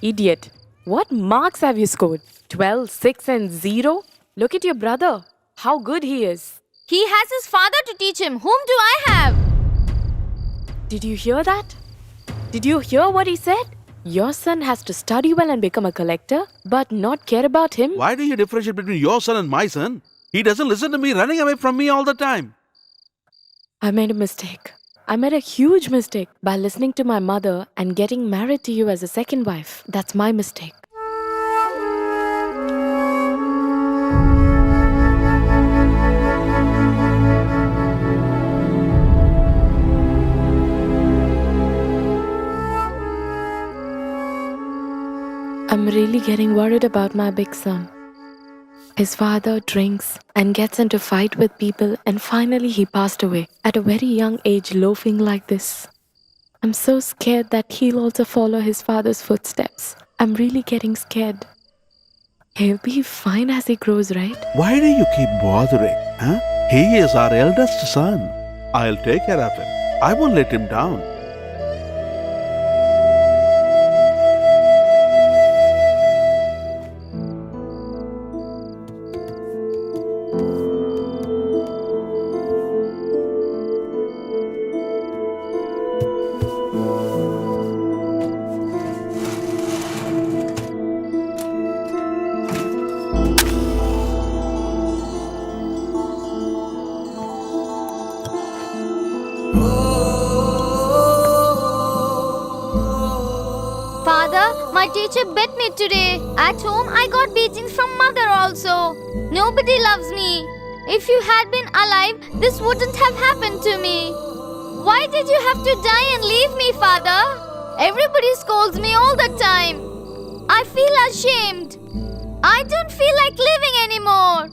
Idiot. What marks have you scored? 12, 6 and 0? Look at your brother. How good he is. He has his father to teach him. Whom do I have? Did you hear that? Did you hear what he said? Your son has to study well and become a collector, but not care about him? Why do you differentiate between your son and my son? He doesn't listen to me, running away from me all the time. I made a mistake. I made a huge mistake by listening to my mother and getting married to you as a second wife. That's my mistake. I'm really getting worried about my big son. His father drinks and gets into fight with people, and finally he passed away at a very young age, loafing like this. I'm so scared that he'll also follow his father's footsteps. I'm really getting scared. He'll be fine as he grows, right? Why do you keep bothering? Huh? He is our eldest son. I'll take care of him. I won't let him down. Father, my teacher beat me today. At home, I got beatings from mother also. Nobody loves me. If you had been alive, this wouldn't have happened to me. Why did you have to die and leave me, Father? Everybody scolds me all the time. I feel ashamed. I don't feel like living anymore.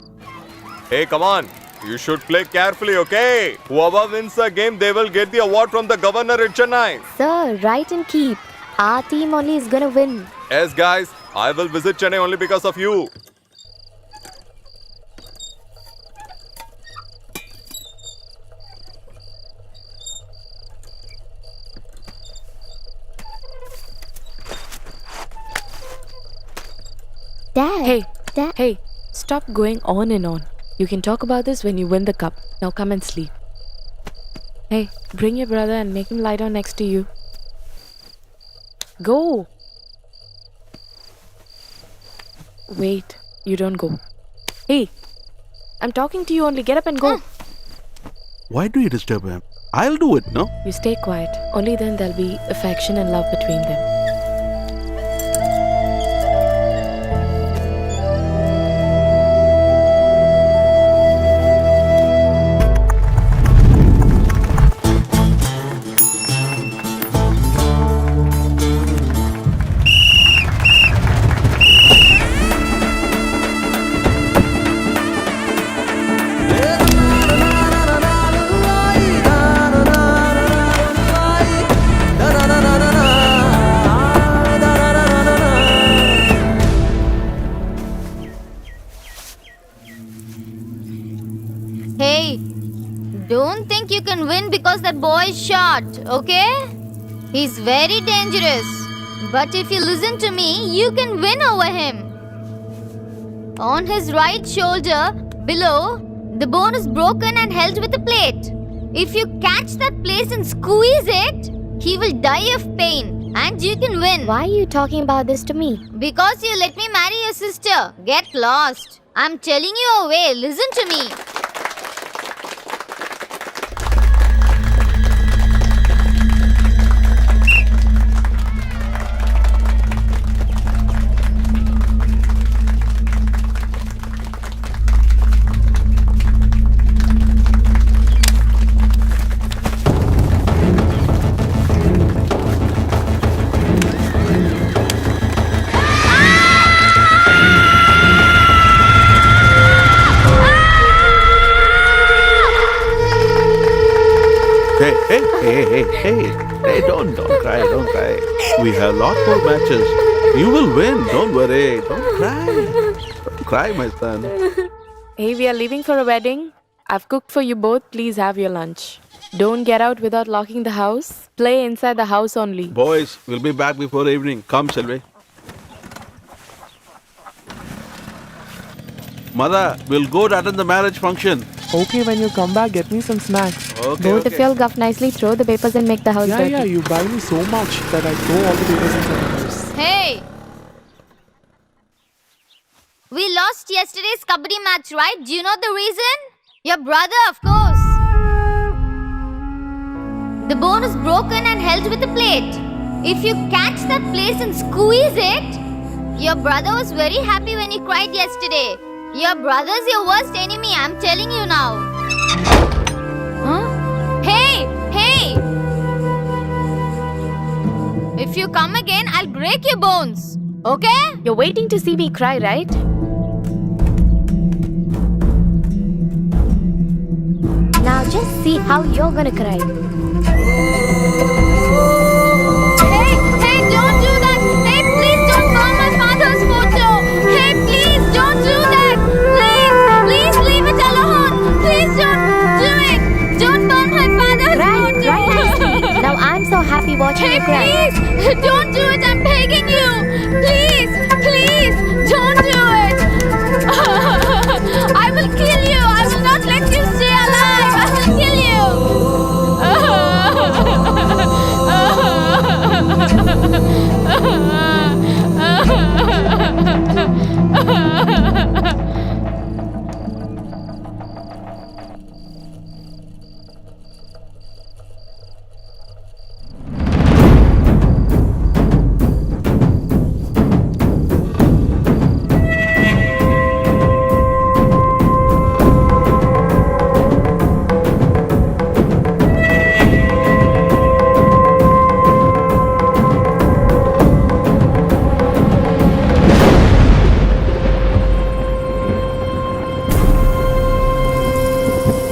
Hey, come on. You should play carefully, okay? Whoever wins the game, they will get the award from the governor in Chennai. Sir, write and keep. Our team only is gonna win. Yes, guys. I will visit Chennai only because of you. Dad. Hey, stop going on and on. You can talk about this when you win the cup. Now come and sleep. Hey, bring your brother and make him lie down next to you. Go. Wait, you don't go. Hey, I'm talking to you only. Get up and go. Why do you disturb him? I'll do it, no? You stay quiet. Only then there'll be affection and love between them. Hey, don't think you can win because that boy is short, okay? He's very dangerous. But if you listen to me, you can win over him. On his right shoulder, below, the bone is broken and held with a plate. If you catch that place and squeeze it, he will die of pain and you can win. Why are you talking about this to me? Because you let me marry your sister. Get lost. I'm telling you a way. Listen to me. Hey, don't cry. We have lot more matches. You will win, don't worry. Don't cry, my son. Hey, we are leaving for a wedding. I've cooked for you both. Please have your lunch. Don't get out without locking the house. Play inside the house only. Boys, we'll be back before evening. Come, shall we? Mother, we'll go to attend the marriage function. Okay, when you come back, get me some snacks. Okay, Both of y'all guff nicely, throw the papers and make the house dirty. Yeah, you buy me so much that I throw all the papers inside the house. Hey! We lost yesterday's kabaddi match, right? Do you know the reason? Your brother, of course. The bone is broken and held with a plate. If you catch that place and squeeze it, your brother was very happy when he cried yesterday. Your brother's your worst enemy, I'm telling you now. Huh? Hey! Hey! If you come again, I'll break your bones. Okay? You're waiting to see me cry, right? Now just see how you're gonna cry. Hey, hey, don't do that! Hey, please don't burn my father's photo! Hey, please don't do that! Please leave it alone! Please don't do it! Don't burn my father's Cry nicely. Now I'm so happy watching Hey, you cry. please! Don't do it! I'm begging you! Please! Don't do it! I will kill you! I will not let you stay alive! I will kill you!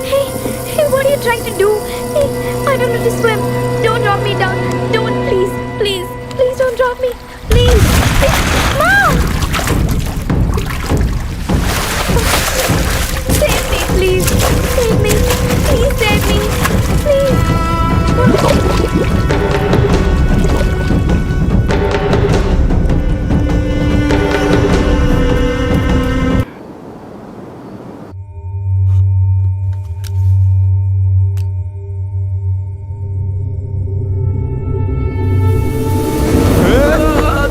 Hey, what are you trying to do? Hey, I don't know to swim. Don't drop me down. Don't, please don't drop me. Please. Mom! Save me, please. Save me. Please save me.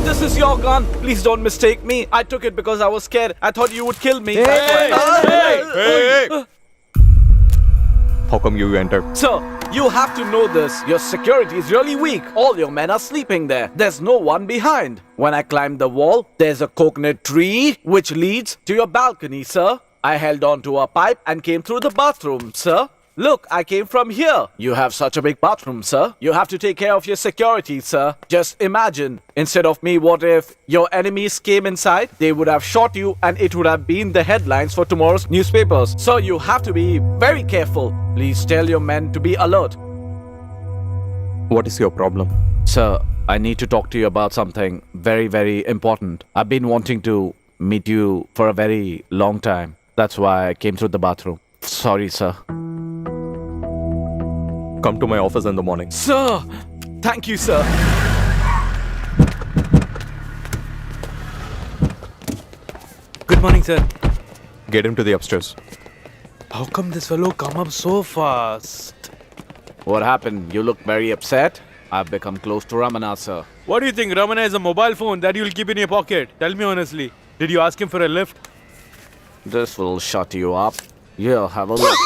This is your gun. Please don't mistake me. I took it because I was scared. I thought you would kill me. Hey! How come you entered? Sir, you have to know this. Your security is really weak. All your men are sleeping there. There's no one behind. When I climbed the wall, there's a coconut tree which leads to your balcony, sir. I held on to a pipe and came through the bathroom, sir. Look, I came from here. You have such a big bathroom, sir. You have to take care of your security, sir. Just imagine, instead of me, what if your enemies came inside? They would have shot you and it would have been the headlines for tomorrow's newspapers. So you have to be very careful. Please tell your men to be alert. What is your problem? Sir, I need to talk to you about something very, very important. I've been wanting to meet you for a very long time. That's why I came through the bathroom. Sorry, sir. Come to my office in the morning. Sir! Thank you, sir. Good morning, sir. Get him to the upstairs. How come this fellow come up so fast? What happened? You look very upset. I've become close to Ramana, sir. What do you think? Ramana is a mobile phone that you'll keep in your pocket. Tell me honestly. Did you ask him for a lift? This will shut you up. Here, have a look.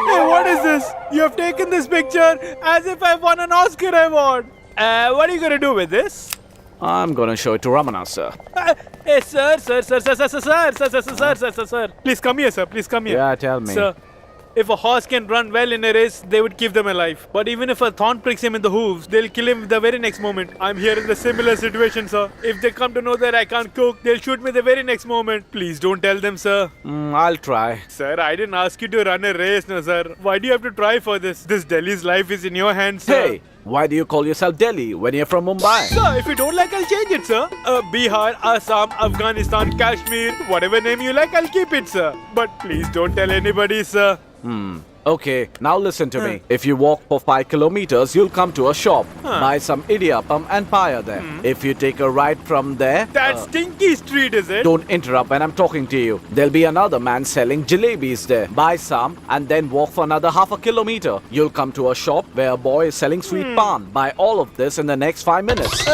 Hey, what is this? You have taken this picture as if I've won an Oscar award. What are you gonna do with this? I'm gonna show it to Ramana, sir. Hey, sir. Please come here, sir. Please come here. Yeah, tell me. Sir, if a horse can run well in a race, they would keep them alive. But even if a thorn pricks him in the hooves, they'll kill him the very next moment. I'm here in the similar situation, sir. If they come to know that I can't cook, they'll shoot me the very next moment. Please don't tell them, sir. I'll try. Sir, I didn't ask you to run a race, no, sir. Why do you have to try for this? This Delhi's life is in your hands, sir. Hey, why do you call yourself Delhi when you're from Mumbai? Sir, if you don't like, I'll change it, sir. Bihar, Assam, Afghanistan, Kashmir, whatever name you like, I'll keep it, sir. But please don't tell anybody, sir. Okay, now listen to me. If you walk for 5 kilometers, you'll come to a shop. Buy some idiyappam and paya there. If you take a right from there, That's Stinky Street, is it? don't interrupt when I'm talking to you. There'll be another man selling jalebis there. Buy some and then walk for another half a kilometer. You'll come to a shop where a boy is selling sweet pan. Buy all of this in the next 5 minutes.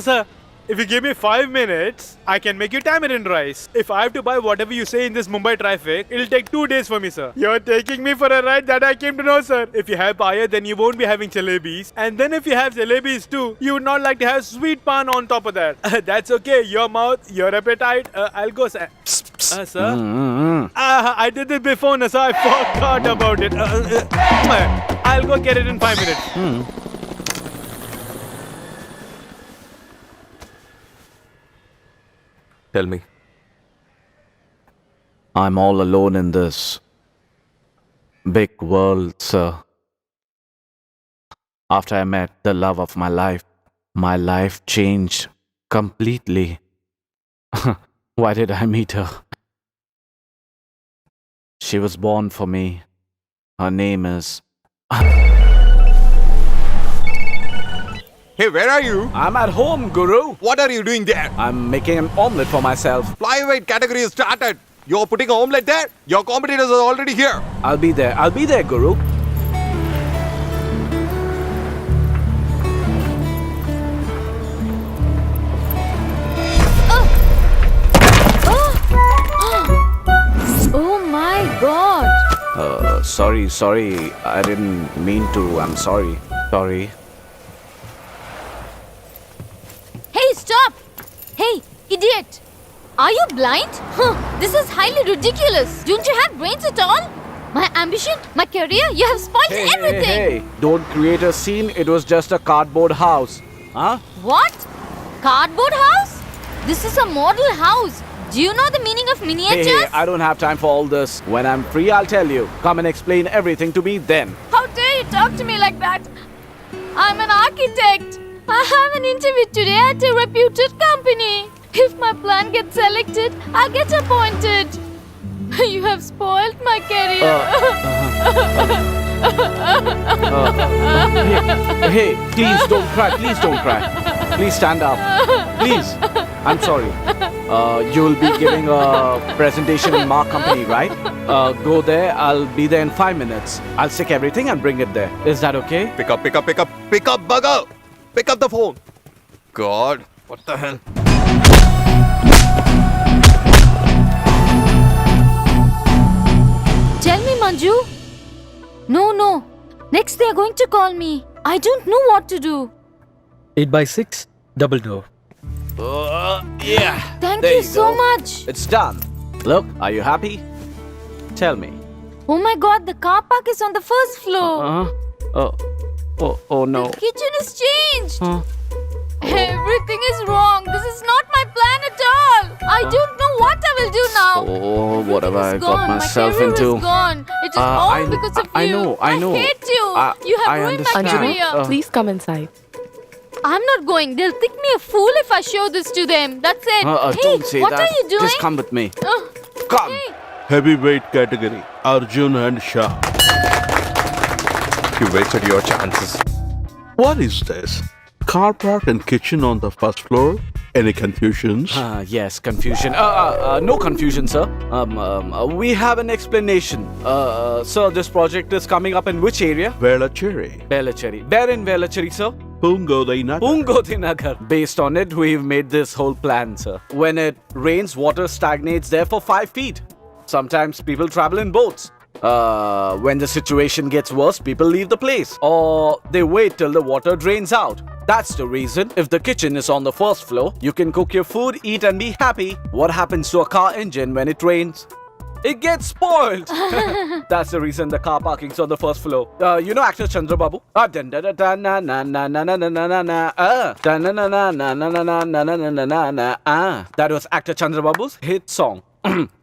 Sir. If you give me 5 minutes, I can make you tamarind rice. If I have to buy whatever you say in this Mumbai traffic, it'll take 2 days for me, sir. You're taking me for a ride that I came to know, sir. If you have paya, then you won't be having jalebis. And then if you have jalebis too, you would not like to have sweet pan on top of that. That's okay. Your mouth, your appetite. I'll go, sir. Sir? I did this before, sir. I forgot about it. I'll go get it in 5 minutes. Tell me. I'm all alone in this big world, sir. After I met the love of my life changed completely. Why did I meet her? She was born for me. Her name is... Hey, where are you? I'm at home, Guru. What are you doing there? I'm making an omelette for myself. Flyweight category is started. You're putting an omelette there? Your competitors are already here. I'll be there, Guru. Oh my god! Sorry. I didn't mean to. I'm sorry. Sorry. Hey, stop! Hey, idiot! Are you blind? This is highly ridiculous. Don't you have brains at all? My ambition, my career, you have spoiled everything. Hey, don't create a scene. It was just a cardboard house. Huh? What? Cardboard house? This is a model house. Do you know the meaning of miniatures? Hey, I don't have time for all this. When I'm free, I'll tell you. Come and explain everything to me then. How dare you talk to me like that? I'm an architect. I have an interview today at a reputed company. If my plan gets selected, I'll get appointed. You have spoiled my career. Hey, please don't cry. Please stand up. Please. I'm sorry. You'll be giving a presentation in Mark Company, right? Go there. I'll be there in 5 minutes. I'll stick everything and bring it there. Is that okay? Pick up, bugger! Pick up the phone. God, what the hell? Tell me, Manju. No. Next they are going to call me. I don't know what to do. 8x6, double door. Yeah. Thank There you so go. much. It's done. Look, are you happy? Tell me. Oh my god, the car park is on the first floor. Oh no. The kitchen is changed. Everything is wrong. This is not my plan at all. I don't know what I will do now. Oh, what have I Everything is got gone. myself My career into? is gone. It is all I- because of I you. know, I know. hate you. You have I ruined my understand. career. Anjana, please come inside. I'm not going. They'll think me a fool if I show this to them. That's it. Hey, Don't say what that. are you doing? Just come with me. Come. Hey. Heavyweight category, Arjun and Shah. You wasted your chances. What is this? Car park and kitchen on the first floor? Any confusions? Yes, confusion. No confusion, sir. We have an explanation. Sir, this project is coming up in which area? Velachery. Velachery. Where in Velachery, sir? Pungodinagar. Pungodinagar. Based on it, we've made this whole plan, sir. When it rains, water stagnates there for 5 feet. Sometimes people travel in boats. When the situation gets worse, people leave the place. Or they wait till the water drains out. That's the reason. If the kitchen is on the first floor, you can cook your food, eat and be happy. What happens to a car engine when it rains? It gets spoiled. That's the reason the car parking's on the first floor. You know actor Chandra Babu? That was actor Chandra Babu's hit song.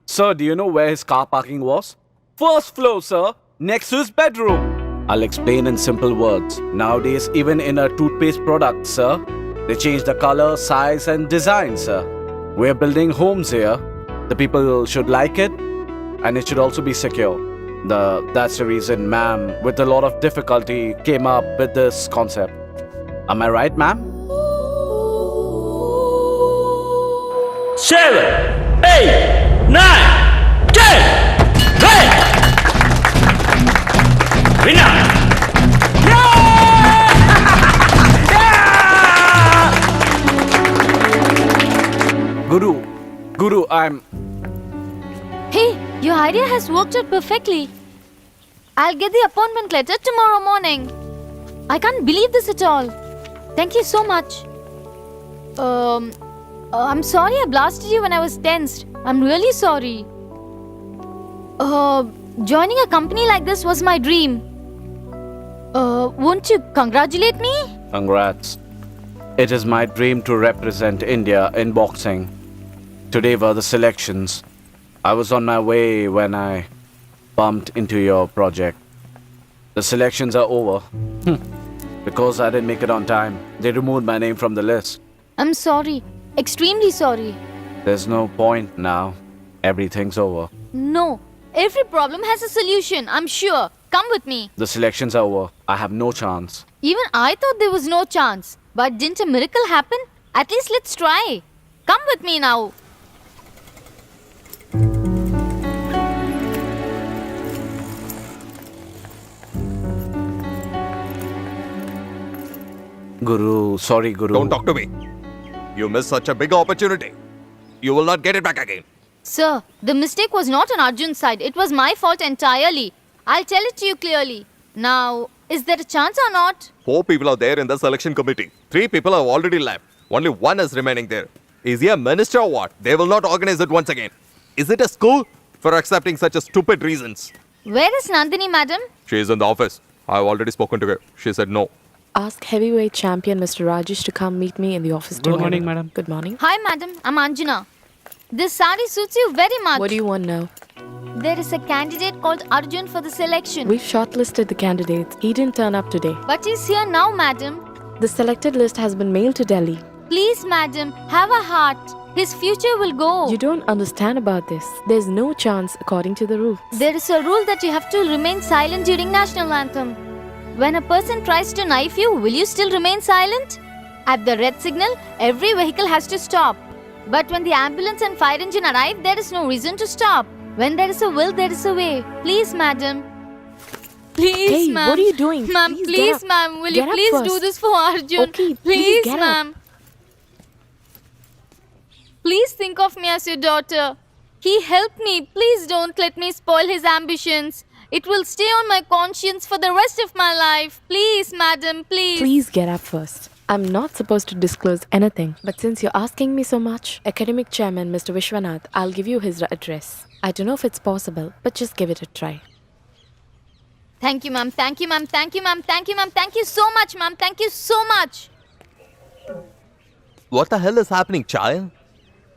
Sir, do you know where his car parking was? First floor, sir. Next to his bedroom. I'll explain in simple words. Nowadays, even in a toothpaste product, sir, they change the color, size and design, sir. We're building homes here. The people should like it and it should also be secure. That's the reason, ma'am, with a lot of difficulty, came up with this concept. Am I right, ma'am? 7, 8, 9, 10. Hey! Winner! Guru, I'm. Hey, your idea has worked out perfectly. I'll get the appointment letter tomorrow morning. I can't believe this at all. Thank you so much. I'm sorry I blasted you when I was tensed. I'm really sorry. Joining a company like this was my dream. Won't you congratulate me? Congrats. It is my dream to represent India in boxing. Today were the selections. I was on my way when I bumped into your project. The selections are over. Because I didn't make it on time, they removed my name from the list. I'm sorry. Extremely sorry. There's no point now. Everything's over. No. Every problem has a solution, I'm sure. Come with me. The selections are over. I have no chance. Even I thought there was no chance. But didn't a miracle happen? At least let's try. Come with me now. Guru, sorry, Guru. Don't talk to me. You missed such a big opportunity. You will not get it back again. Sir, the mistake was not on Arjun's side. It was my fault entirely. I'll tell it to you clearly. Now, is there a chance or not? 4 people are there in the selection committee. 3 people have already left. Only 1 is remaining there. Is he a minister or what? They will not organize it once again. Is it a school for accepting such a stupid reasons? Where is Nandini, madam? She is in the office. I have already spoken to her. She said no. Ask heavyweight champion Mr. Rajesh to come meet me in the office tomorrow. morning, madam. Good morning. Hi, madam. I'm Anjana. This sari suits you very much. What do you want now? There is a candidate called Arjun for the selection. We've shortlisted the candidates. He didn't turn up today. But he's here now, madam. The selected list has been mailed to Delhi. Please, madam, have a heart. His future will go. You don't understand about this. There's no chance according to the rules. There is a rule that you have to remain silent during national anthem. When a person tries to knife you, will you still remain silent? At the red signal, every vehicle has to stop. But when the ambulance and fire engine arrive, there is no reason to stop. When there is a will, there is a way. Please, madam. Please, Hey, ma'am. what are you doing? Ma'am, Please please, get up. ma'am. Will Get you up please first. do this for Arjun? Okay, please get up. ma'am. Please think of me as your daughter. He helped me. Please don't let me spoil his ambitions. It will stay on my conscience for the rest of my life. Please, madam, please. Please get up first. I'm not supposed to disclose anything, but since you're asking me so much, Academic Chairman Mr. Vishwanath, I'll give you his address. I don't know if it's possible, but just give it a try. Thank you, ma'am. Thank you, ma'am. Thank you, ma'am. Thank you, ma'am. Thank you so much, ma'am. Thank you so much. What the hell is happening, child?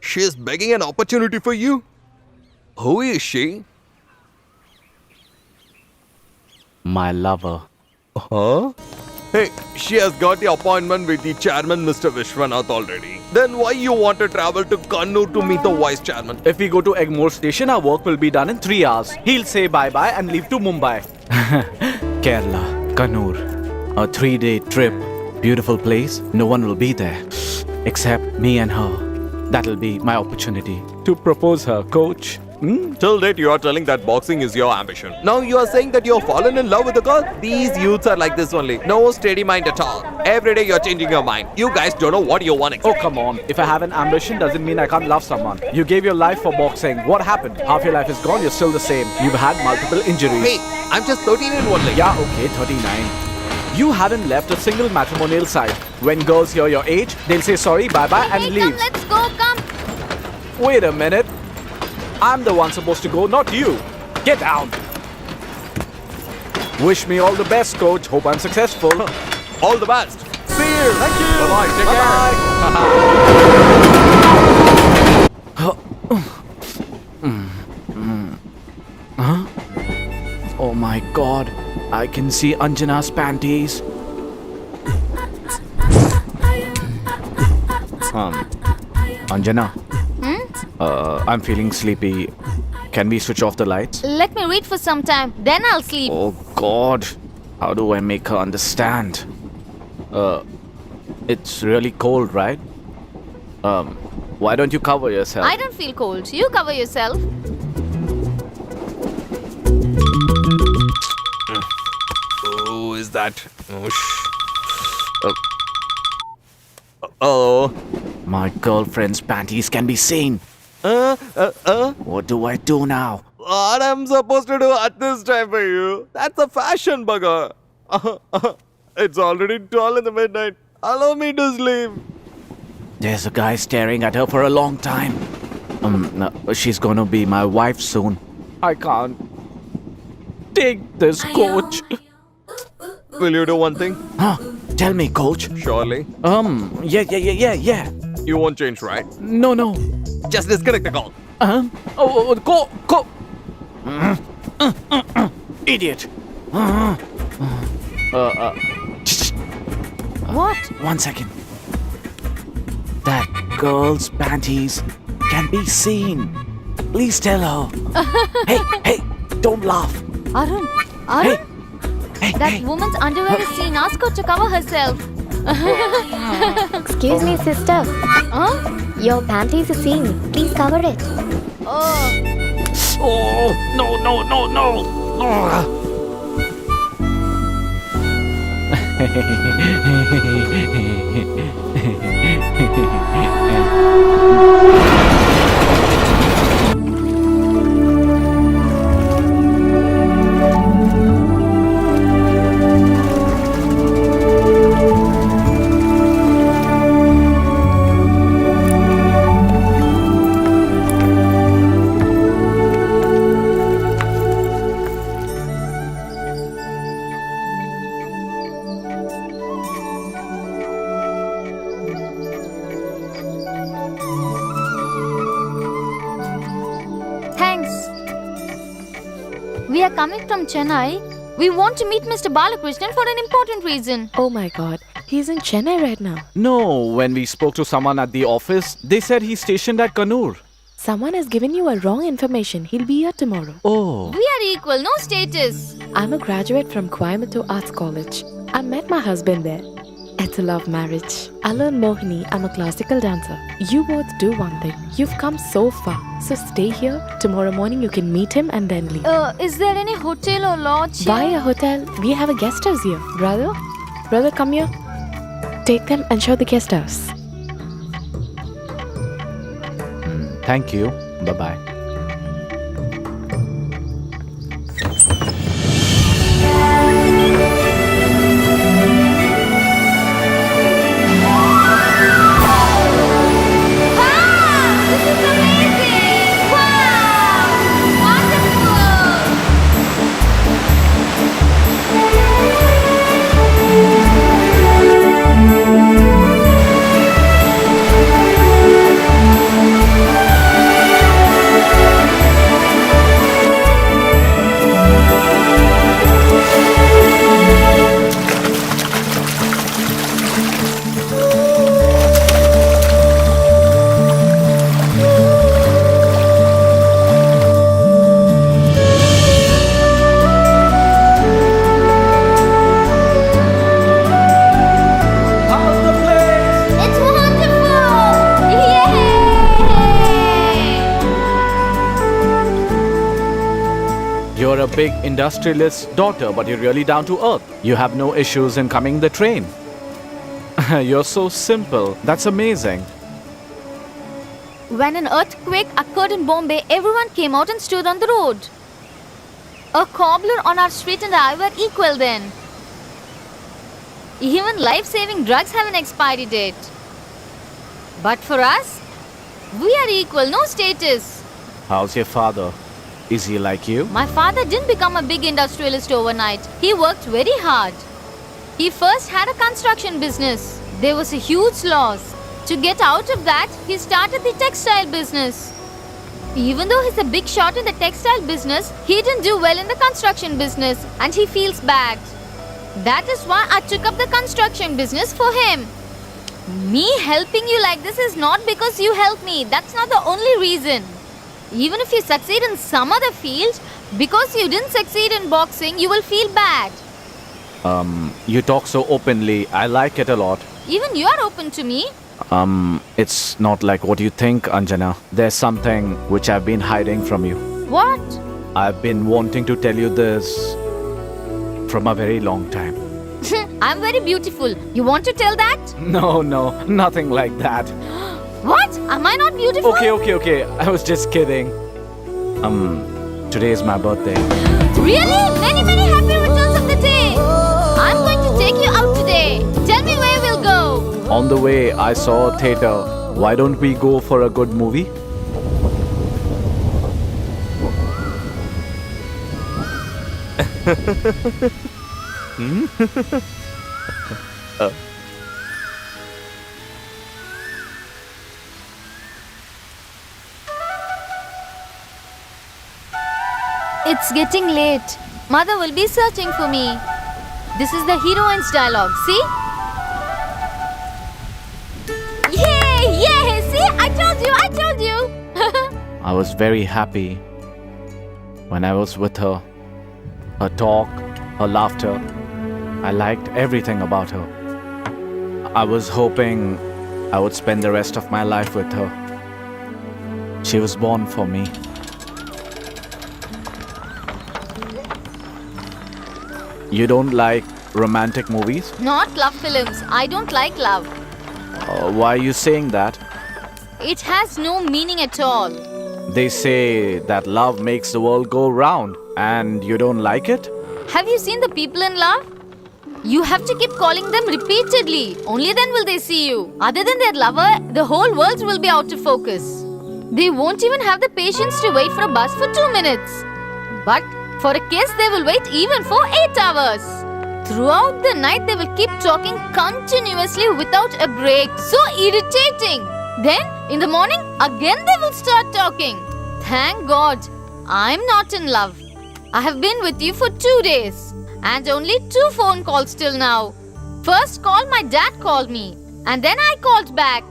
She is begging an opportunity for you. Who is she? My lover. Huh? Hey, she has got the appointment with the chairman, Mr. Vishwanath, already. Then why you want to travel to Kannur to meet the vice chairman? If we go to Egmore station, our work will be done in 3 hours. He'll say bye-bye and leave to Mumbai. Kerala, Kannur. A 3-day trip. Beautiful place. No one will be there. Except me and her. That'll be my opportunity to propose her, coach. Till date, you are telling that boxing is your ambition. Now you are saying that you have fallen in love with a girl? These youths are like this only. No steady mind at all. Every day you are changing your mind. You guys don't know what you want. Oh, come on. If I have an ambition, doesn't mean I can't love someone. You gave your life for boxing. What happened? Half your life is gone, you're still the same. You've had multiple injuries. Hey, I'm just 13 and only. Yeah, okay, 39. You haven't left a single matrimonial site. When girls hear your age, they'll say sorry, bye-bye and Hey, leave. come, let's go, come. Wait a minute. I'm the one supposed to go, not you. Get down. Wish me all the best, coach. Hope I'm successful. All the best. See you. Thank you. Bye-bye. Take Huh? Oh my god. I can see Anjana's panties. Anjana. I'm feeling sleepy. Can we switch off the lights? Let me read for some time, then I'll sleep. Oh God, how do I make her understand? It's really cold, right? Why don't you cover yourself? I don't feel cold. You cover yourself. Who is that? Oh. My girlfriend's panties can be seen. What do I do now? What I'm supposed to do at this time for you? That's a fashion bugger. It's already 12 in the midnight. Allow me to sleep. There's a guy staring at her for a long time. No, she's gonna be my wife soon. I can't take this, coach. Will you do one thing? Huh? Tell me, coach. Surely. Yeah. You won't change, right? No. Just disconnect the call. Go. Idiot. What? 1 second. That girl's panties can be seen. Please tell her. Hey, don't laugh. Arun? That woman's underwear is seen. Ask her to cover herself. Excuse me, sister. Huh? Your panties are seen. Please cover it. Oh. Oh, no. Thanks. We are coming from Chennai. We want to meet Mr. Balakrishnan for an important reason. Oh my god, he's in Chennai right now. No, when we spoke to someone at the office, they said he's stationed at Kannur. Someone has given you a wrong information. He'll be here tomorrow. Oh. We are equal, no status. I'm a graduate from Coimbatore Arts College. I met my husband there. It's a love marriage. I learned Mohini. I'm a classical dancer. You both do one thing. You've come so far. So stay here. Tomorrow morning you can meet him and then leave. Is there any hotel or lodge here? Why a hotel? We have a guest house here. Brother, come here. Take them and show the guest house. Thank you. Bye-bye. This is amazing! Wow! Wonderful! It's wonderful! Yay! You're a big industrialist's daughter, but you're really down to earth. You have no issues in coming the train. You're so simple. That's amazing. When an earthquake occurred in Bombay, everyone came out and stood on the road. A cobbler on our street and I were equal then. Even life-saving drugs have an expiry date. But for us, we are equal, no status. How's your father? Is he like you? My father didn't become a big industrialist overnight. He worked very hard. He first had a construction business. There was a huge loss. To get out of that, he started the textile business. Even though he's a big shot in the textile business, he didn't do well in the construction business and he feels bad. That is why I took up the construction business for him. Me helping you like this is not because you helped me. That's not the only reason. Even if you succeed in some other field, because you didn't succeed in boxing, you will feel bad. You talk so openly. I like it a lot. Even you are open to me. It's not like what you think, Anjana. There's something which I've been hiding from you. What? I've been wanting to tell you this from a very long time. I'm very beautiful. You want to tell that? No, nothing like that. What? Am I not beautiful? Okay. I was just kidding. Today is my birthday. Really? Many, many happy returns of the day. I'm going to take you out today. Tell me where we'll go. On the way, I saw a theater. Why don't we go for a good movie? It's getting late. Mother will be searching for me. This is the heroine's dialogue. See? Yay! See? I told you! I was very happy when I was with her. Her talk, her laughter. I liked everything about her. I was hoping I would spend the rest of my life with her. She was born for me. You don't like romantic movies? Not love films. I don't like love. Why are you saying that? It has no meaning at all. They say that love makes the world go round, and you don't like it? Have you seen the people in love? You have to keep calling them repeatedly. Only then will they see you. Other than their lover, the whole world will be out of focus. They won't even have the patience to wait for a bus for 2 minutes. But for a kiss, they will wait even for 8 hours. Throughout the night, they will keep talking continuously without a break. So irritating. Then, in the morning, again they will start talking. Thank God, I'm not in love. I have been with you for 2 days. And only 2 phone calls till now. First call, my dad called me. And then I called back.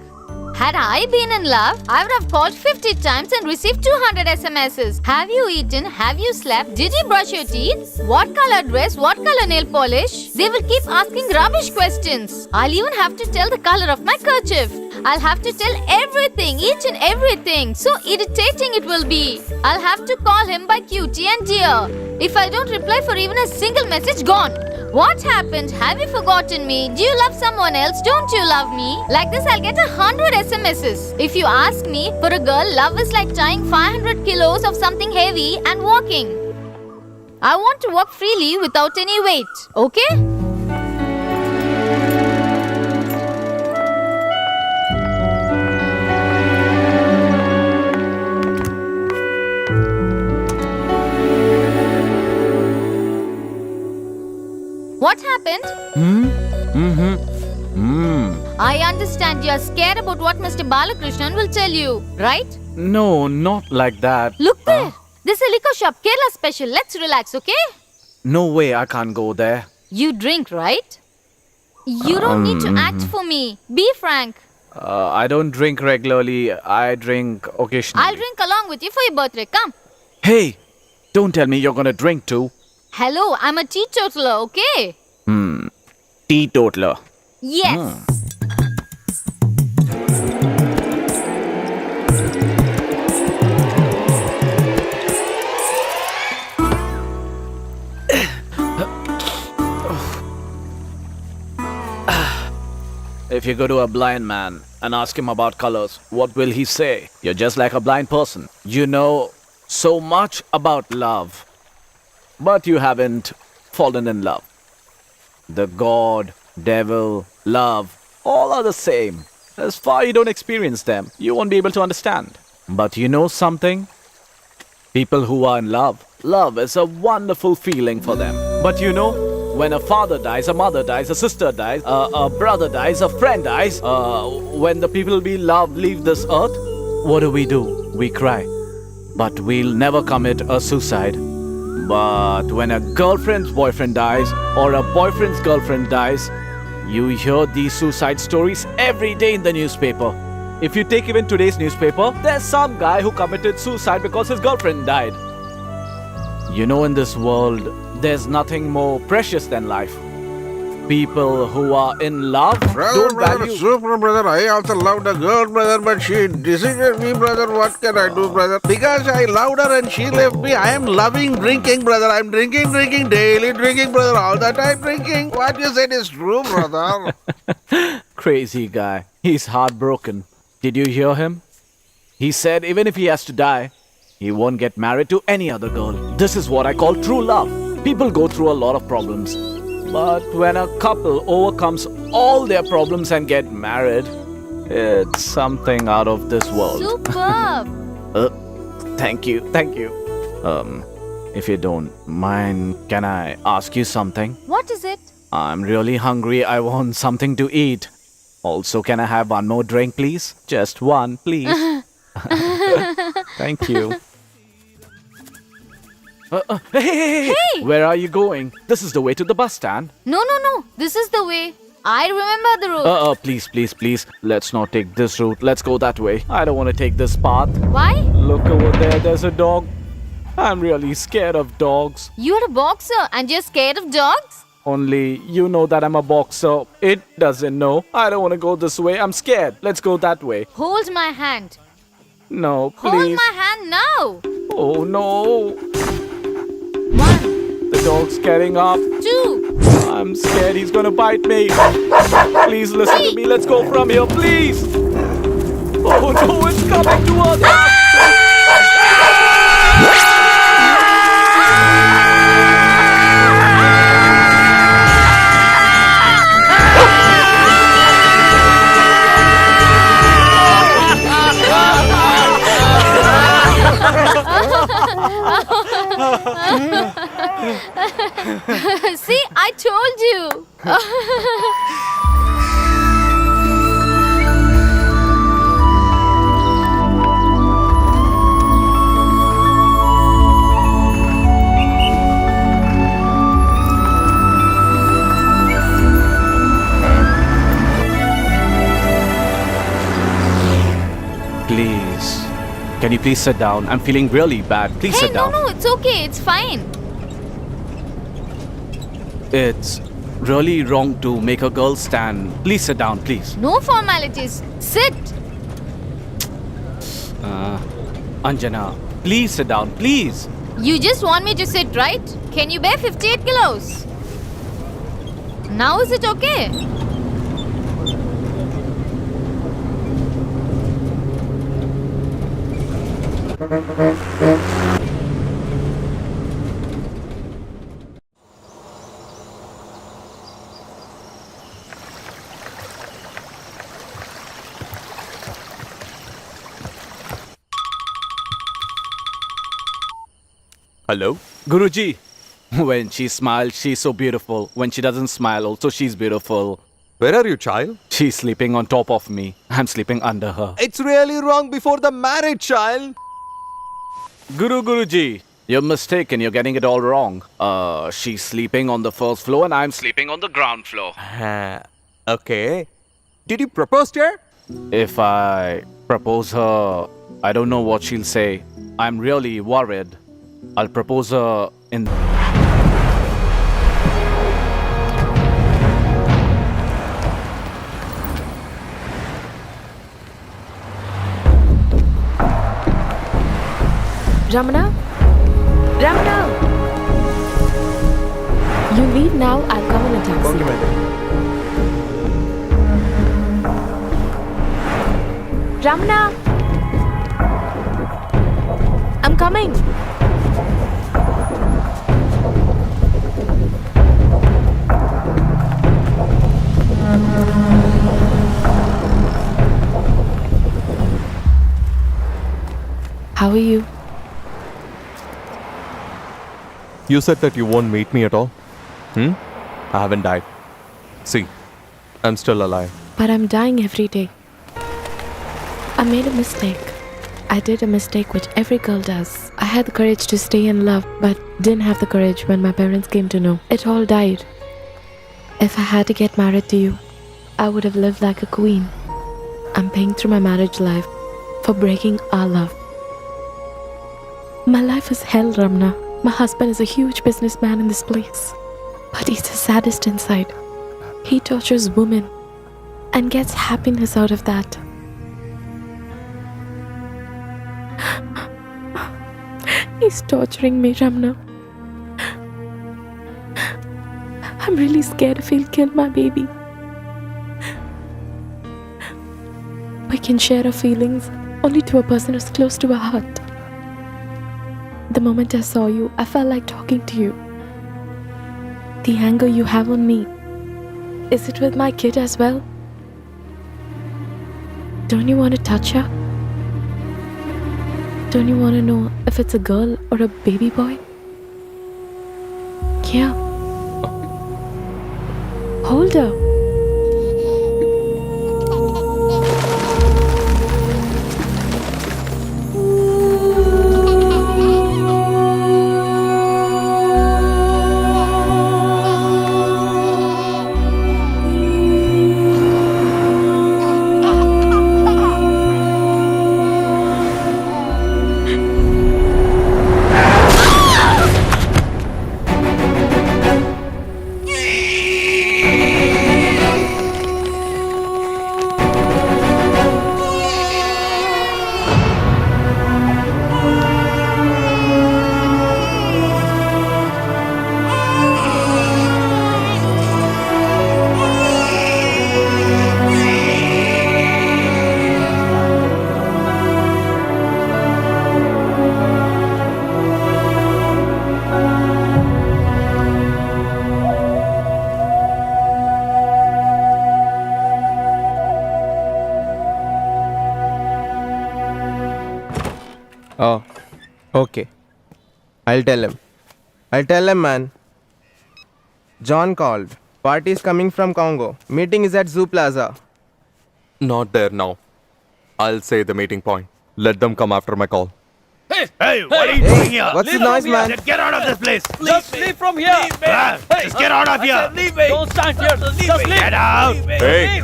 Had I been in love, I would have called 50 times and received 200 SMSs. Have you eaten? Have you slept? Did you brush your teeth? What color dress? What color nail polish? They will keep asking rubbish questions. I'll even have to tell the color of my kerchief. I'll have to tell everything, each and everything. So irritating it will be. I'll have to call him by cutie and dear. If I don't reply for even a single message, gone. What happened? Have you forgotten me? Do you love someone else? Don't you love me? Like this, I'll get 100 SMSs. If you ask me, for a girl, love is like tying 500 kilos of something heavy and walking. I want to walk freely without any weight. Okay? What happened? I understand you are scared about what Mr. Balakrishnan will tell you, right? No, not like that. Look there. This is a liquor shop, Kerala special. Let's relax, okay? No way I can't go there. You drink, right? You don't need to act for me. Be frank. I don't drink regularly. I drink occasionally. I'll drink along with you for your birthday. Come. Hey, don't tell me you're gonna drink too. Hello, I'm a teetotaler, okay? Teetotaler. Yes. If you go to a blind man and ask him about colors, what will he say? You're just like a blind person. You know so much about love, but you haven't fallen in love. The God, devil, love, all are the same. As far you don't experience them, you won't be able to understand. But you know something? People who are in love, love is a wonderful feeling for them. But you know, when a father dies, a mother dies, a sister dies, a brother dies, a friend dies, when the people we love leave this earth, what do? We cry. But we'll never commit a suicide. But when a girlfriend's boyfriend dies, or a boyfriend's girlfriend dies, you hear these suicide stories every day in the newspaper. If you take even today's newspaper, there's some guy who committed suicide because his girlfriend died. You know, in this world, there's nothing more precious than life. People who are in love don't value. Super brother, I also loved a girl, brother, but she deserted me, brother. What can I do, brother? Because I loved her and she left me, I am loving drinking, brother. I'm drinking, daily drinking, brother. All the time drinking. What you said is true, brother. Crazy guy. He's heartbroken. Did you hear him? He said even if he has to die, he won't get married to any other girl. This is what I call true love. People go through a lot of problems. But when a couple overcomes all their problems and get married, it's something out of this world. Superb. Thank you. If you don't mind, can I ask you something? What is it? I'm really hungry. I want something to eat. Also, can I have one more drink, please? Just one, please. Thank you. Hey! Where are you going? This is the way to the bus stand. No. This is the way. I remember the road. Please. Let's not take this route. Let's go that way. I don't want to take this path. Why? Look over there. There's a dog. I'm really scared of dogs. You're a boxer and you're scared of dogs? Only you know that I'm a boxer. It doesn't know. I don't want to go this way. I'm scared. Let's go that way. Hold my hand. No, please. Hold my hand now. Oh, no. 1, The dog's getting up. 2. I'm scared he's gonna bite me. Please listen to me. Let's go from here, please. Oh no, it's coming towards us. See, I told you. Please. Can you please sit down? I'm feeling really bad. Please Hey, sit down. no, it's okay. It's fine. It's really wrong to make a girl stand. Please sit down, please. No formalities. Sit. Anjana, please sit down, please. You just want me to sit, right? Can you bear 58 kilos? Now is it okay? Hello? Guruji, when she smiles, she's so beautiful. When she doesn't smile, also she's beautiful. Where are you, child? She's sleeping on top of me. I'm sleeping under her. It's really wrong before the marriage, child. Guruji, you're mistaken. You're getting it all wrong. She's sleeping on the first floor and I'm sleeping on the ground floor. Okay. Did you propose to her? If I propose her, I don't know what she'll say. I'm really worried. I'll propose her in... Ramana? You leave now, I'll come in a taxi. Okay, madam. Ramana! I'm coming. How are you? You said that you won't meet me at all. I haven't died. See, I'm still alive. But I'm dying every day. I made a mistake. I did a mistake which every girl does. I had the courage to stay in love, but didn't have the courage when my parents came to know. It all died. If I had to get married to you, I would have lived like a queen. I'm paying through my marriage life for breaking our love. My life is hell, Ramna. My husband is a huge businessman in this place. But he's the saddest inside. He tortures women and gets happiness out of that. He's torturing me, Ramna. I'm really scared if he'll kill my baby. We can share our feelings only to a person who's close to our heart. The moment I saw you, I felt like talking to you. The anger you have on me, is it with my kid as well? Don't you want to touch her? Don't you want to know if it's a girl or a baby boy? Yeah. Hold her. Oh, okay. I'll tell him, man. John called. Party is coming from Congo. Meeting is at Zoo Plaza. Not there now. I'll say the meeting point. Let them come after my call. Hey, what are you doing here? What's the noise, man? Get out of this place. Just leave from here. Just get out of here. Leave me. Don't stand here. Just leave. Get out. Hey!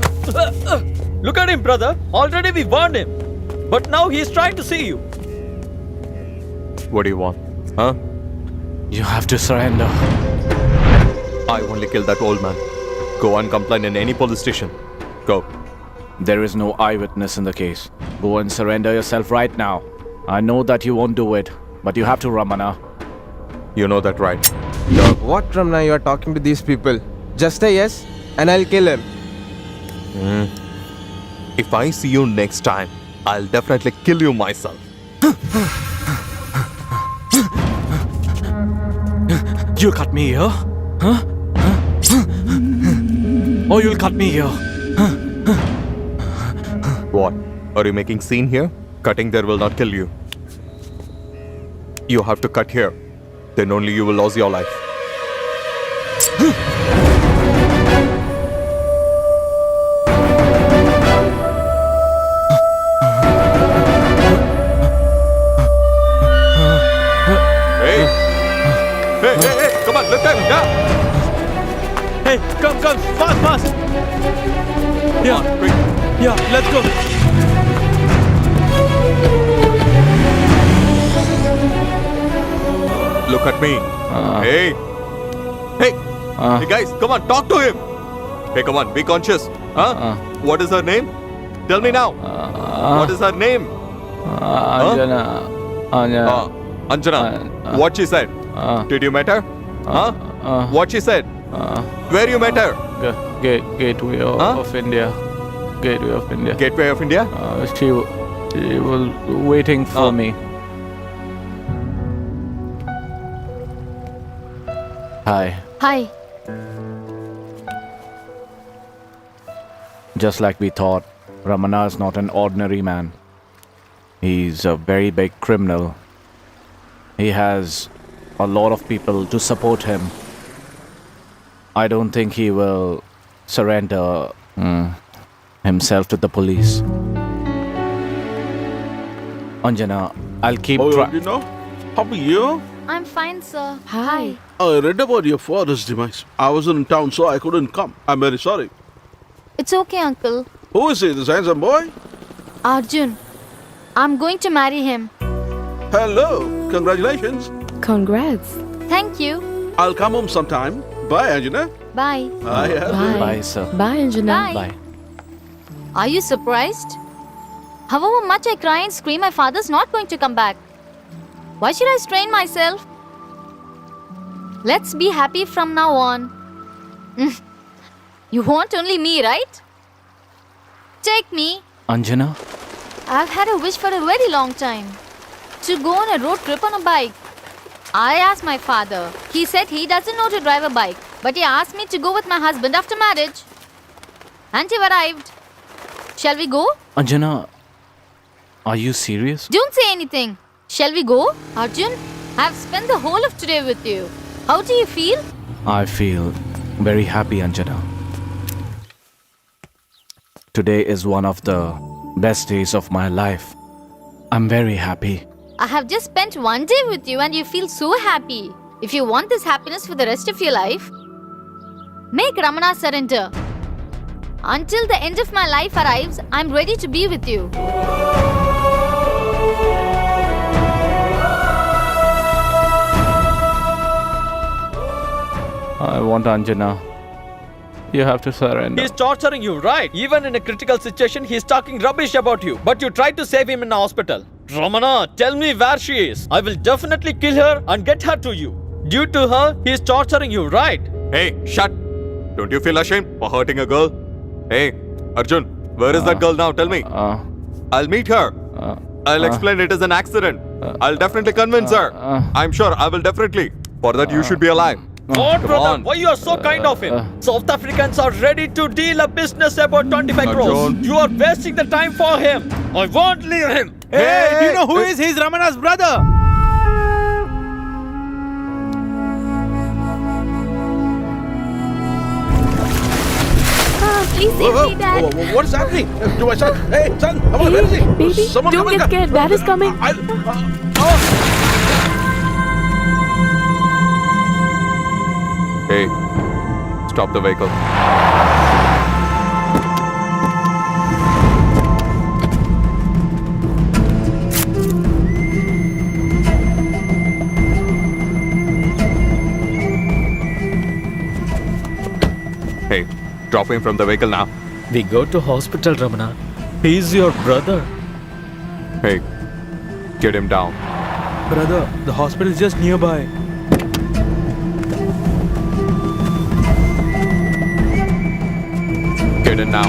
Look at him, brother. Already we warned him. But now he's trying to see you. What do you want? Huh? You have to surrender. I only killed that old man. Go and complain in any police station. Go. There is no eyewitness in the case. Go and surrender yourself right now. I know that you won't do it, but you have to, Ramana. You know that, right? What, Ramna, you are talking to these people? Just say yes, and I'll kill him. If I see you next time, I'll definitely kill you myself. You'll cut me here? Huh? Or you'll cut me here? What? Are you making scene here? Cutting there will not kill you. You have to cut here. Then only you will lose your life. Hey, come on, lift him, yeah. Hey, come, fast. Yeah, Quick. yeah, let's go. Look at me. Hey. Hey guys, come on, talk to him. Hey, come on, be conscious. Huh? What is her name? Tell me now. What is her name? Anjana. What she said? Did you met her? Huh? What she said? Where you met her? Gateway of India. Gateway of India. Gateway of India? She was waiting for me. Hi. Hi. Just like we thought, Ramana is not an ordinary man. He's a very big criminal. He has a lot of people to support him. I don't think he will surrender himself to the police. Anjana, I'll keep You know? How are you? I'm fine, sir. Hi. I read about your father's demise. I wasn't in town, so I couldn't come. I'm very sorry. It's okay, uncle. Who is he, this handsome boy? Arjun, I'm going to marry him. Hello, congratulations. Congrats. Thank you. I'll come home sometime. Bye, Anjana. Bye. Bye. Bye. sir. Bye, Anjana. Bye. Are you surprised? However much I cry and scream, my father's not going to come back. Why should I strain myself? Let's be happy from now on. You want only me, right? Take me. Anjana? I've had a wish for a very long time. To go on a road trip on a bike. I asked my father. He said he doesn't know to drive a bike. But he asked me to go with my husband after marriage. And he arrived. Shall we go? Anjana, are you serious? Don't say anything. Shall we go? Arjun, I've spent the whole of today with you. How do you feel? I feel very happy, Anjana. Today is one of the best days of my life. I'm very happy. I have just spent one day with you and you feel so happy. If you want this happiness for the rest of your life, make Ramana surrender. Until the end of my life arrives, I'm ready to be with you. I want Anjana. You have to surrender. He's torturing you, right? Even in a critical situation, he's talking rubbish about you. But you tried to save him in a hospital. Ramana, tell me where she is. I will definitely kill her and get her to you. Due to her, he's torturing you, right? Hey, shut! Don't you feel ashamed for hurting a girl? Hey, Arjun, where is that girl now? Tell me. I'll meet her. I'll explain it as an accident. I'll definitely convince her. I'm sure I will definitely. For that, you should be alive. What, brother? on. Why you are so kind of him? South Africans are ready to deal a business about 25 crores. Arjun. You are wasting the time for him. I won't leave him. Hey, do you know who is? He's Ramana's brother. Please save me, Dad. What is happening? To my son. Hey, son, come on, where is he? Baby, Someone don't come get and scared. Dad is coming. Hey, stop the vehicle. Hey, drop him from the vehicle now. We go to hospital, Ramana. He's your brother. Hey, get him down. Brother, the hospital is just nearby. Get in now.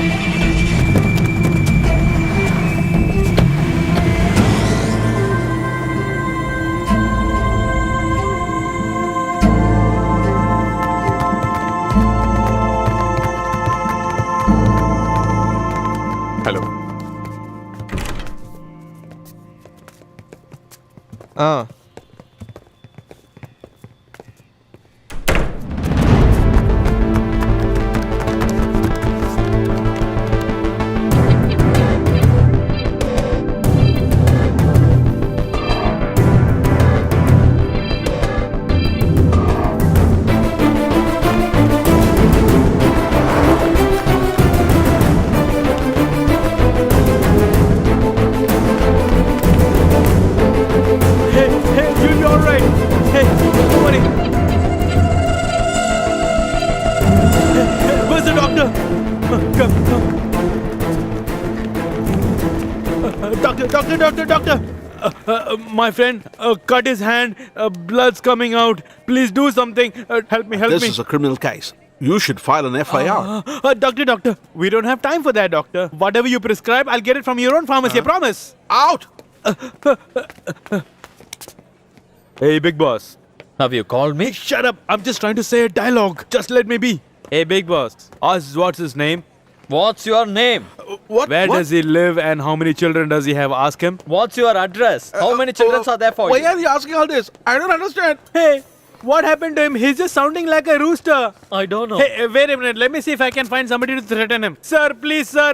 Hello. Hey, you'll be alright. Hey, don't worry. Hey, where's the doctor? Come. Doctor. My friend cut his hand. Blood's coming out. Please do something. Help me. This is a criminal case. You should file an FIR. Doctor. We don't have time for that, doctor. Whatever you prescribe, I'll get it from your own pharmacy. I promise. Out! Hey, big boss. Have you called me? Shut up. I'm just trying to say a dialogue. Just let me be. Hey, big boss. Ask what's his name. What's your name? What? Where what? does he live and how many children does he have? Ask him. What's your address? How many children are there for Why you? are you asking all this? I don't understand. Hey, what happened to him? He's just sounding like a rooster. I don't know. Hey, wait a minute. Let me see if I can find somebody to threaten him. Sir, please try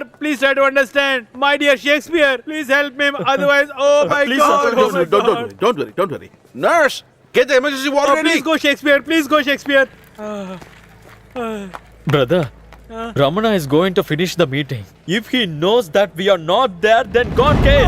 to understand. My dear Shakespeare, please help him. Otherwise, oh my Please, God. sir, oh my God. don't worry. Nurse, get the emergency water Oh, ready. please go, Shakespeare. Please go, Shakespeare. Brother, Ramana is going to finish the meeting. If he knows that we are not there, then gone case.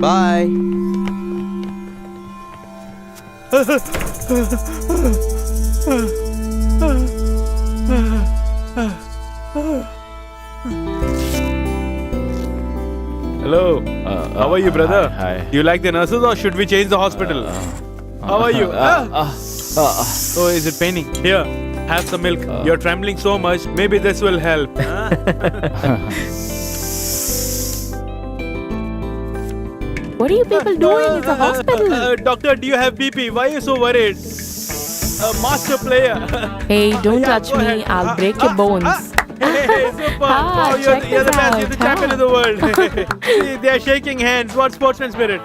Bye. Hello. How are you, brother? Hi. You like the nurses or should we change the hospital? How are you? Oh, is it paining? Here, have some milk. You're trembling so much. Maybe this will help. What are you people doing? It's a hospital. Doctor, do you have BP? Why are you so worried? Master player. Hey, don't Yeah, touch go me. ahead. I'll break your bones. Hey, super. Wow, check you're the this best. You're the out, champion of the world. See, they are shaking hands. What sportsman spirit?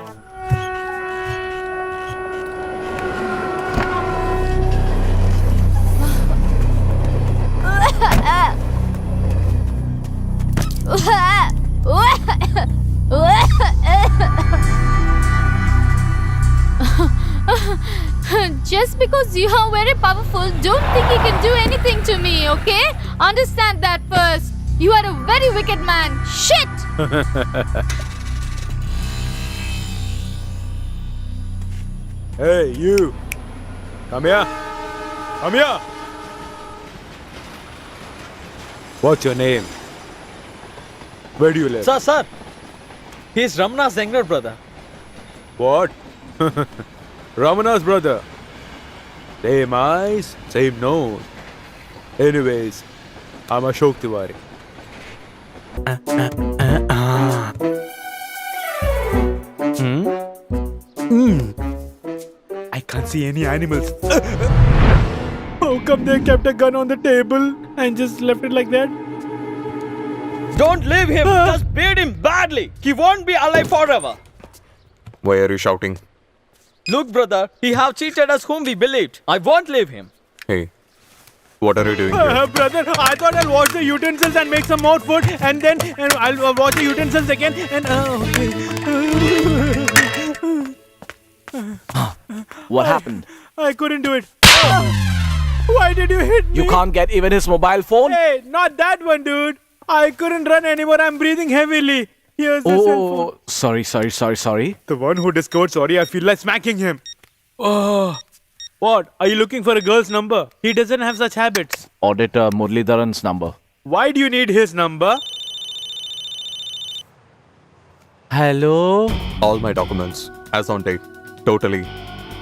Just because you are very powerful, don't think you can do anything to me, okay? Understand that first. You are a very wicked man. Shit! Hey, you. Come here. Come here. What's your name? Where do you live? Sir. He's Ramana's younger brother. What? Ramana's brother. Same eyes, same nose. Anyways, I'm Ashok Tiwari. I can't see any animals. How come they kept a gun on the table and just left it like that? Don't leave him. Just beat him badly. He won't be alive forever. Why are you shouting? Look, brother, he have cheated us whom we believed. I won't leave him. Hey, what are you doing here? Brother, I thought I'll wash the utensils and make some more food, and then I'll wash the utensils again. And What happened? I couldn't do it. Why did you hit me? You can't get even his mobile phone? Hey, not that one, dude. I couldn't run anymore. I'm breathing heavily. Here's the cell phone. Sorry. The one who discovered sorry, I feel like smacking him. Oh. What? Are you looking for a girl's number? He doesn't have such habits. Auditor Murlidharan's number. Why do you need his number? Hello? All my documents, as on date, totally.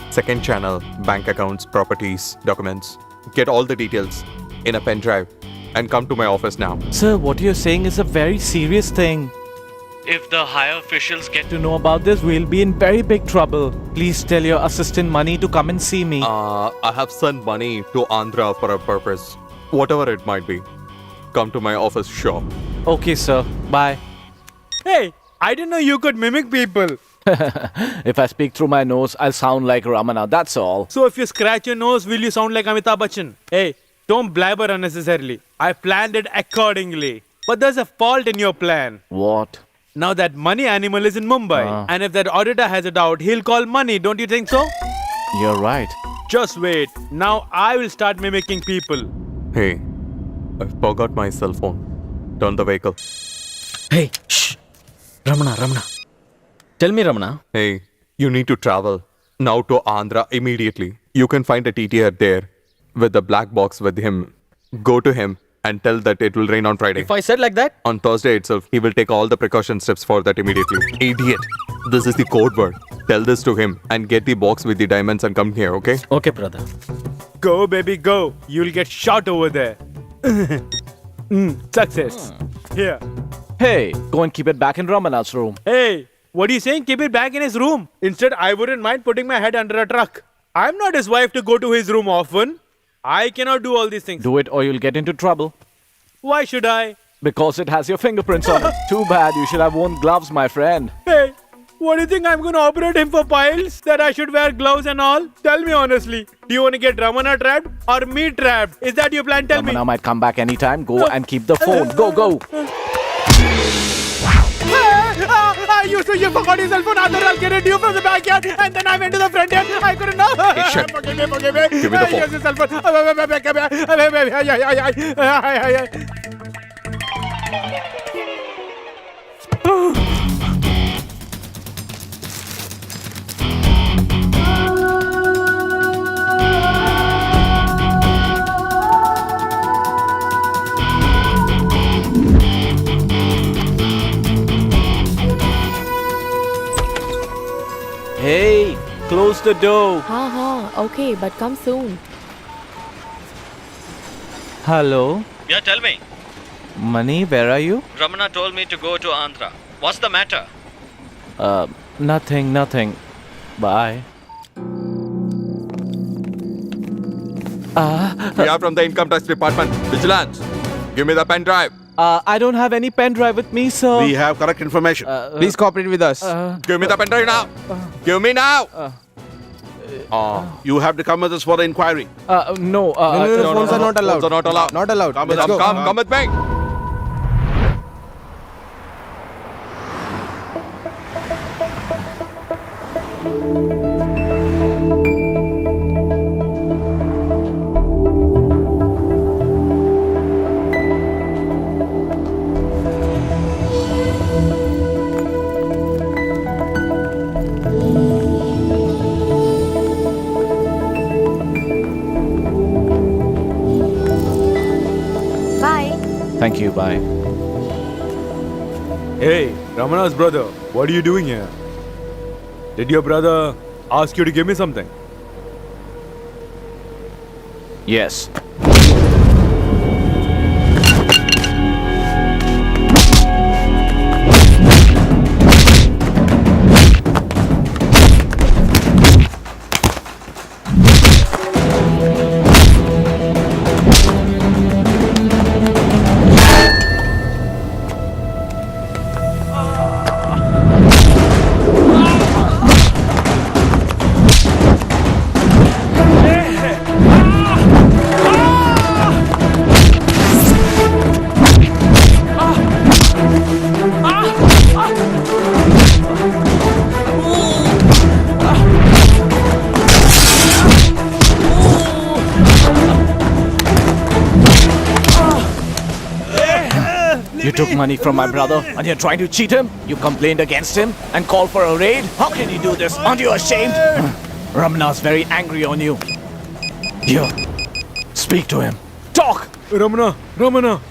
Second channel, bank accounts, properties, documents. Get all the details in a pen drive and come to my office now. Sir, what you're saying is a very serious thing. If the higher officials get to know about this, we'll be in very big trouble. Please tell your assistant Money to come and see me. I have sent money to Andhra for a purpose. Whatever it might be. Come to my office, sure. Okay, sir. Bye. Hey, I didn't know you could mimic people. If I speak through my nose, I'll sound like Ramana, that's all. So if you scratch your nose, will you sound like Amitabh Bachchan? Hey, don't blabber unnecessarily. I planned it accordingly. But there's a fault in your plan. What? Now that money animal is in Mumbai. And if that auditor has a doubt, he'll call money. Don't you think so? You're right. Just wait. Now I will start mimicking people. Hey, I forgot my cell phone. Turn the vehicle. Hey, shh. Ramana. Tell me, Ramana. Hey, you need to travel now to Andhra immediately. You can find a TTR there with the black box with him. Go to him and tell that it will rain on Friday. If I said like that? On Thursday itself, he will take all the precaution steps for that immediately. Idiot. This is the code word. Tell this to him and get the box with the diamonds and come here, okay? Okay, brother. Go, baby, go. You'll get shot over there. Success. Here. Hey, go and keep it back in Ramana's room. Hey, what are you saying? Keep it back in his room. Instead, I wouldn't mind putting my head under a truck. I'm not his wife to go to his room often. I cannot do all these things. Do it or you'll get into trouble. Why should I? Because it has your fingerprints on it. Too bad, you should have worn gloves, my friend. Hey, What do you think I'm going to operate him for piles? That I should wear gloves and all? Tell me honestly. Do you want to get Ramana trapped or me trapped? Is that your plan? Tell me. Ramana might come back anytime. Go and keep the phone. Go, go. You forgot your cell phone. I'll get it you from the backyard and then I went to the front yard. I couldn't know. Hey, shit. Forgive me. Give me the phone. Here's the cell phone. Hey, close the door. Okay, but come soon. Hello, Yeah, tell me. Mani, where are you? Ramana told me to go to Andhra. What's the matter? Nothing. Bye. We are from the income tax department. Vigilance. Give me the pen drive. I don't have any pen drive with me, sir. We have correct information. Please cooperate with us. Give me the pen drive now. Give me now. You have to come with us for the inquiry. No, no, phones are not allowed. Phones are not allowed. Not allowed. Come with Let's us. go. Come with me. Bye. Thank you. Bye. Hey, Ramana's brother, what are you doing here? Did your brother ask you to give me something? Yes. You took money from my brother and you're trying to cheat him? You complained against him and called for a raid? How can you do this? Aren't you ashamed? Ramana's very angry on you. Here, speak to him. Talk! Ramana.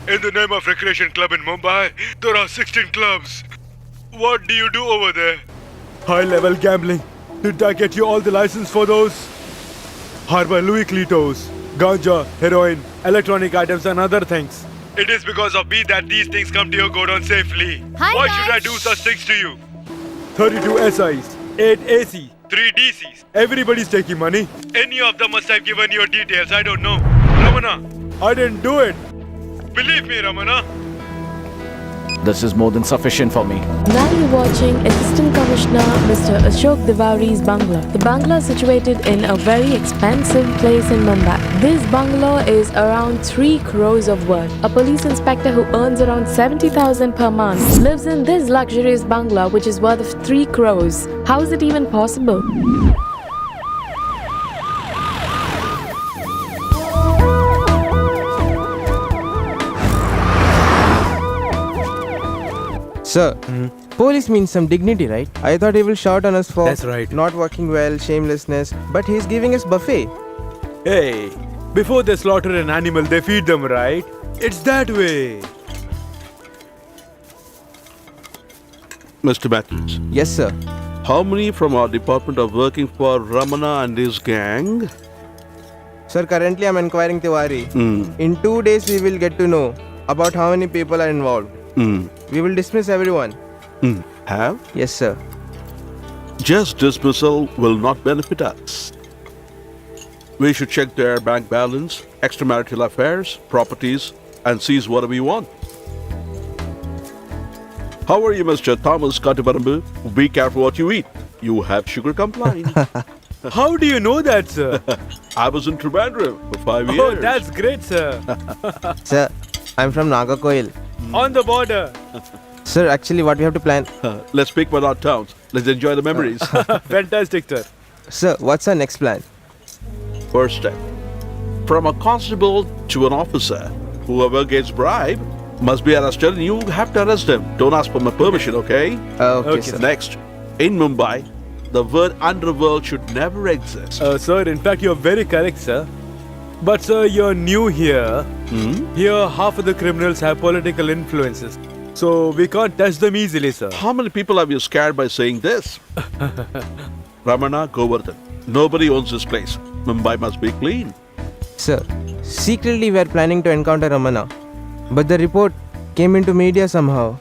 In the name of Recreation Club in Mumbai, there are 16 clubs. What do you do over there? High level gambling. Did I get you all the license for those? Harbor Louis Clitos, ganja, heroin, electronic items and other things. It is because of me that these things come to your godown safely. Hi, Why guys. should I do such things to you? 32 SIs, 8 AC. 3 DCs. Everybody's taking money. Any of them must have given your details. I don't know. Ramana, I didn't do it. believe me, Ramana. This is more than sufficient for me. Now you're watching Assistant Commissioner Mr. Ashok Diwari's bungalow. The bungalow is situated in a very expensive place in Mumbai. This bungalow is around 3 crores of worth. A police inspector who earns around 70,000 per month lives in this luxurious bungalow which is worth of 3 crores. How is it even possible? Sir, police means some dignity, right? I thought he will shout on us for That's right. not working well, shamelessness, but he's giving us buffet. Hey, before they slaughter an animal, they feed them, right? It's that way. Mr. Matthews, Yes, sir. how many from our department are working for Ramana and his gang? Sir, currently I'm inquiring Tiwari. In 2 days we will get to know about how many people are involved. We will dismiss everyone. Have? Yes, sir. Just dismissal will not benefit us. We should check their bank balance, extramarital affairs, properties, and seize whatever we want. How are you, Mr. Thomas Katabarambu? Be careful what you eat. You have sugar complaint. How do you know that, sir? I was in Trivandrum for 5 years. Oh, that's great, sir. Sir, I'm from Nagarkoil. On the border. Sir, actually, what we have to plan? Let's pick one out towns. Let's enjoy the memories. Fantastic, sir. Sir, what's our next plan? First step. From a constable to an officer, whoever gets bribe must be arrested and you have to arrest him. Don't ask for my permission, okay? Okay, sir. Next, in Mumbai, the word underworld should never exist. Sir, in fact, you're very correct, sir. But, sir, you're new here. Here, half of the criminals have political influences. So, we can't touch them easily, sir. How many people have you scared by saying this? Ramana Govardhan. Nobody owns this place. Mumbai must be clean. Sir, secretly we are planning to encounter Ramana. But the report came into media somehow.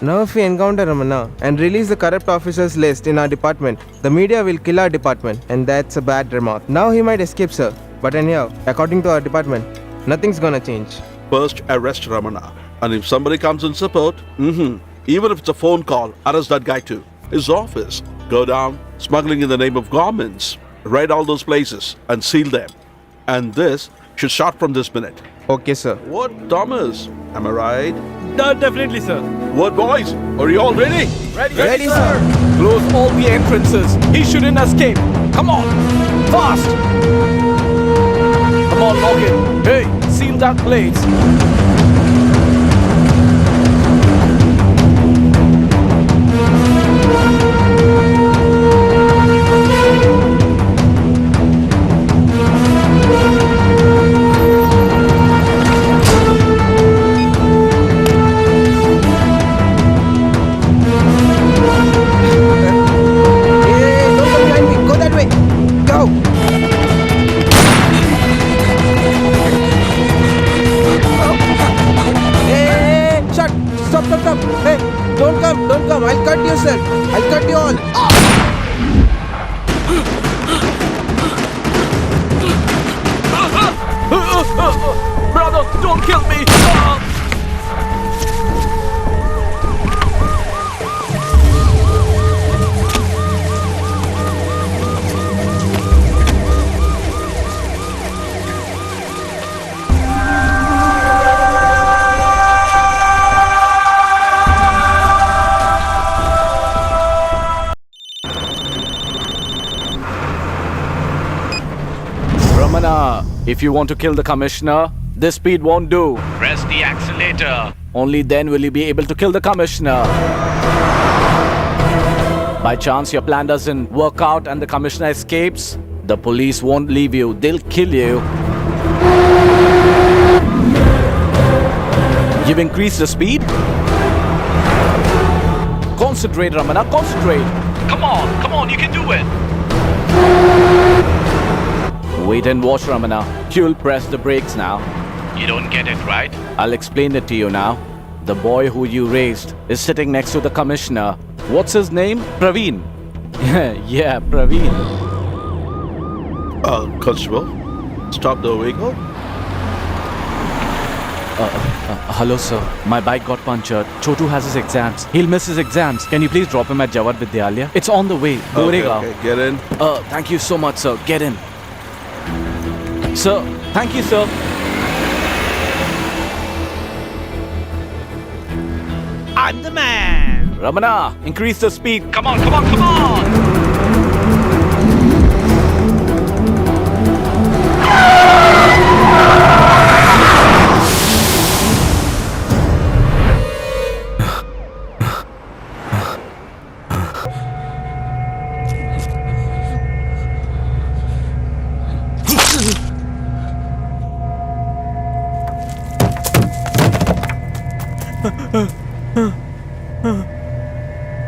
Now if we encounter Ramana and release the corrupt officers list in our department, the media will kill our department and that's a bad remark. Now he might escape, sir. But anyhow, according to our department, nothing's gonna change. First, arrest Ramana. And if somebody comes in support, even if it's a phone call, arrest that guy too. His office. Go down, smuggling in the name of governments. Raid all those places and seal them. And this should start from this minute. Okay, sir. What, Thomas? Am I right? No, definitely, sir. What, boys? Are you all ready? Ready, sir. Close all the entrances. He shouldn't escape. Come on. Fast. Come on, lock it. Hey, seal that place. Hey, don't go behind me. Go that way. Go. Hey, shut. Stop. Hey, don't come. I'll cut you, sir. I'll cut you all. Brother, don't kill me. Ramana, if you want to kill the commissioner, this speed won't do. Press the accelerator. Only then will you be able to kill the commissioner. By chance your plan doesn't work out and the commissioner escapes, the police won't leave you. They'll kill you. You've increased the speed? Concentrate, Ramana, concentrate. Come on, you can do it. Wait and watch, Ramana. You'll press the brakes now. You don't get it, right? I'll explain it to you now. The boy who you raised is sitting next to the commissioner. What's his name? Praveen. Yeah, Praveen. Constable, stop the vehicle. Hello, sir. My bike got punctured. Chotu has his exams. He'll miss his exams. Can you please drop him at Jawad Vidyalaya? It's on the way. Goregaon. Okay, get in. Thank you so much, sir. Get in. Sir, thank you, sir. I'm the man. Ramana, increase the speed. Come on.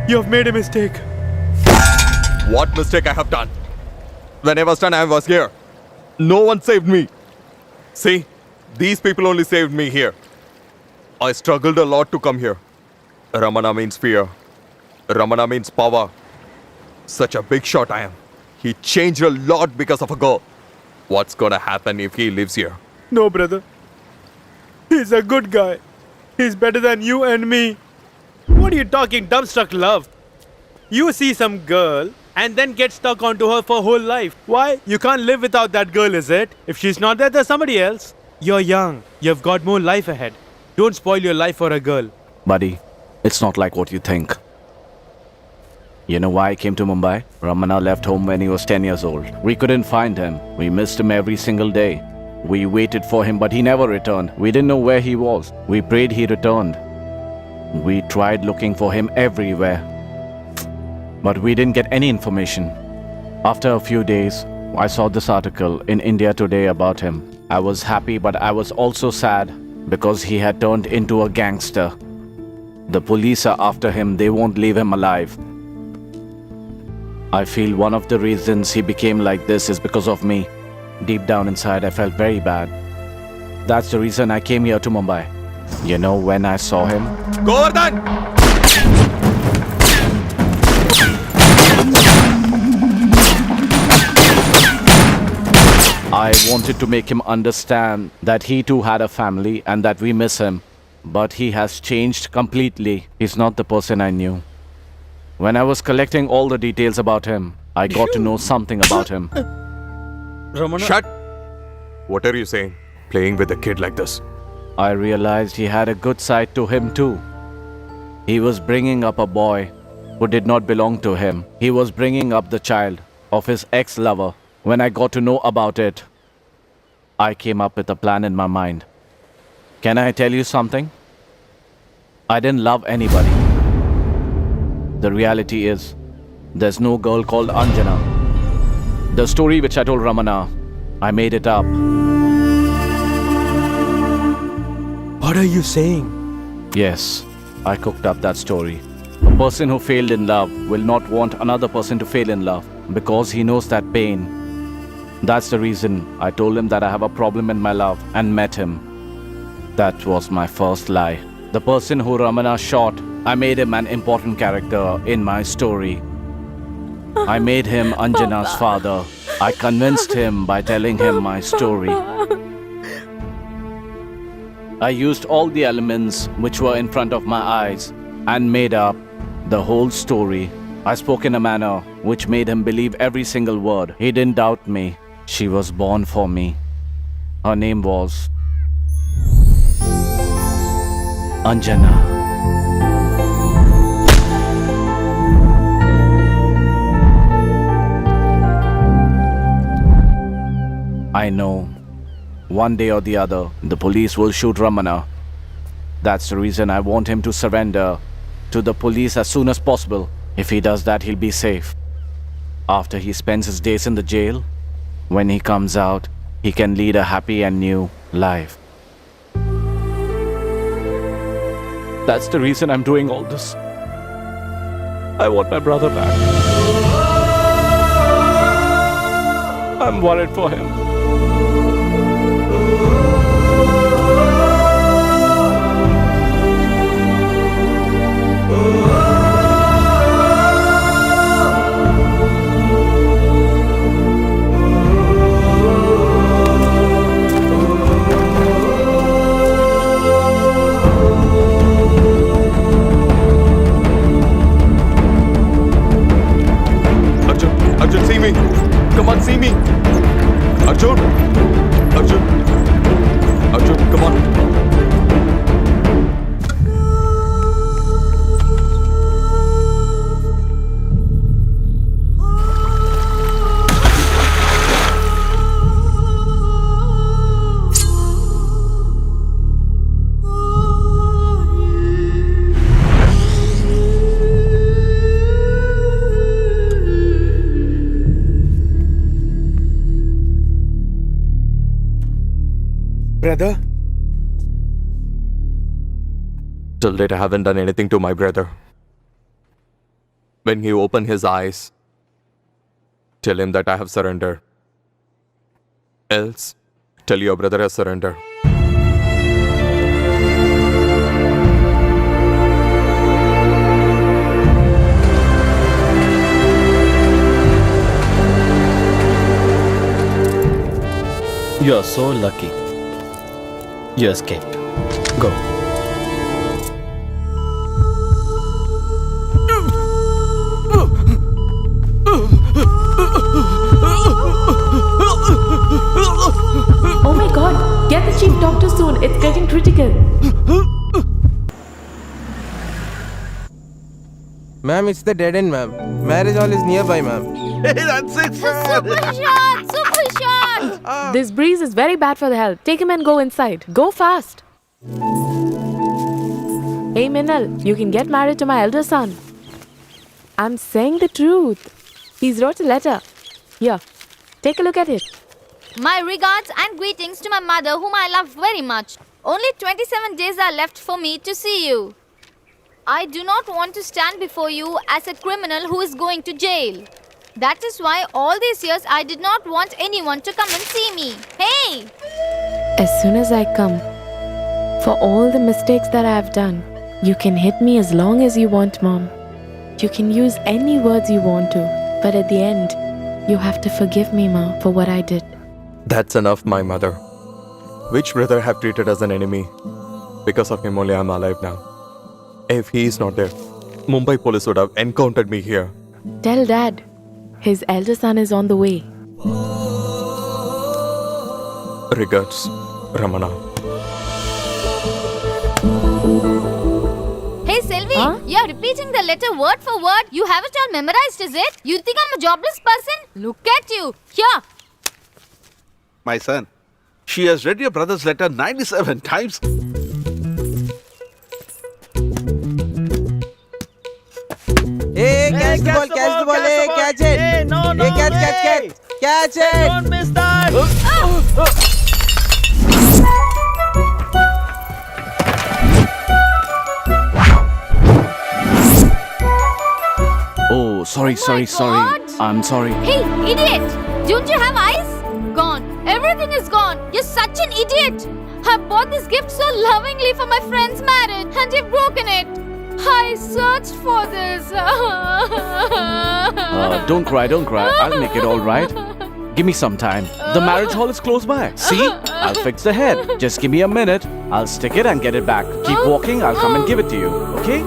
You have made a mistake. What mistake I have done? When I was done, I was here. No one saved me. See, these people only saved me here. I struggled a lot to come here. Ramana means fear. Ramana means power. Such a big shot I am. He changed a lot because of a girl. What's gonna happen if he lives here? No, brother. He's a good guy. He's better than you and me. What are you talking dumbstruck love? You see some girl and then get stuck onto her for whole life. Why? You can't live without that girl, is it? If she's not there, there's somebody else. You're young. You've got more life ahead. Don't spoil your life for a girl. Buddy, it's not like what you think. You know why I came to Mumbai? Ramana left home when he was 10 years old. We couldn't find him. We missed him every single day. We waited for him, but he never returned. We didn't know where he was. We prayed he returned. We tried looking for him everywhere, but we didn't get any information. After a few days, I saw this article in India Today about him. I was happy, but I was also sad because he had turned into a gangster. The police are after him. They won't leave him alive. I feel one of the reasons he became like this is because of me. Deep down inside, I felt very bad. That's the reason I came here to Mumbai. You know, when I saw him, Govardhan! I wanted to make him understand that he too had a family and that we miss him. But he has changed completely. He's not the person I knew. When I was collecting all the details about him, I got to know something about him. Ramana. Shut! What are you saying? Playing with a kid like this? I realized he had a good side to him too. He was bringing up a boy who did not belong to him. He was bringing up the child of his ex-lover. When I got to know about it, I came up with a plan in my mind. Can I tell you something? I didn't love anybody. The reality is, there's no girl called Anjana. The story which I told Ramana, I made it up. What are you saying? Yes, I cooked up that story. A person who failed in love will not want another person to fail in love because he knows that pain. That's the reason I told him that I have a problem in my love and met him. That was my first lie. The person who Ramana shot, I made him an important character in my story. I made him Anjana's father. I convinced him by telling him my story. I used all the elements which were in front of my eyes and made up the whole story. I spoke in a manner which made him believe every single word. He didn't doubt me. She was born for me. Her name was Anjana. I know one day or the other, the police will shoot Ramana. That's the reason I want him to surrender to the police as soon as possible. If he does that, he'll be safe. After he spends his days in the jail, when he comes out, he can lead a happy and new life. That's the reason I'm doing all this. I want my brother back. I'm worried for him. Arjun, see me! Come on, see me! Arjun! Arjun! Arjun, come on! Brother? Till date, I haven't done anything to my brother. When he opened his eyes, tell him that I have surrendered. Else, tell your brother has surrendered. You are so lucky. You escaped. Go. the chief doctor soon. It's getting critical. Ma'am, it's the dead end, ma'am. Marriage hall is nearby, ma'am. Hey, that's it, sir. Super shot! Super shot! This breeze is very bad for the health. Take him and go inside. Go fast. Hey, Minal, you can get married to my elder son. I'm saying the truth. He's wrote a letter. Here, take a look at it. My regards and greetings to my mother, whom I love very much. Only 27 days are left for me to see you. I do not want to stand before you as a criminal who is going to jail. That is why all these years I did not want anyone to come and see me. Hey! As soon as I come, for all the mistakes that I have done, you can hit me as long as you want, Mom. You can use any words you want to, but at the end, you have to forgive me, Ma, for what I did. That's enough, my mother. Which brother have treated as an enemy? Because of him only I'm alive now. If he is not there, Mumbai police would have encountered me here. Tell Dad, his elder son is on the way. Regards, Ramana. Hey Selvi, Huh? you're repeating the letter word for word. You have it all memorized, is it? You think I'm a jobless person? Look at you. Here. My son, she has read your brother's letter 97 times. Hey, catch the ball, hey, catch it. Hey, no, Hey, catch it. Don't miss that. Oh, sorry. God. I'm sorry. Hey, idiot! Don't you have eyes? Gone. Everything is gone. You're such an idiot. I bought this gift so lovingly for my friend's marriage, and you've broken it. I searched for this. Don't cry. I'll make it all right. Give me some time. The marriage hall is close by. See? I'll fix the head. Just give me a minute. I'll stick it and get it back. Keep walking. I'll come and give it to you. Okay?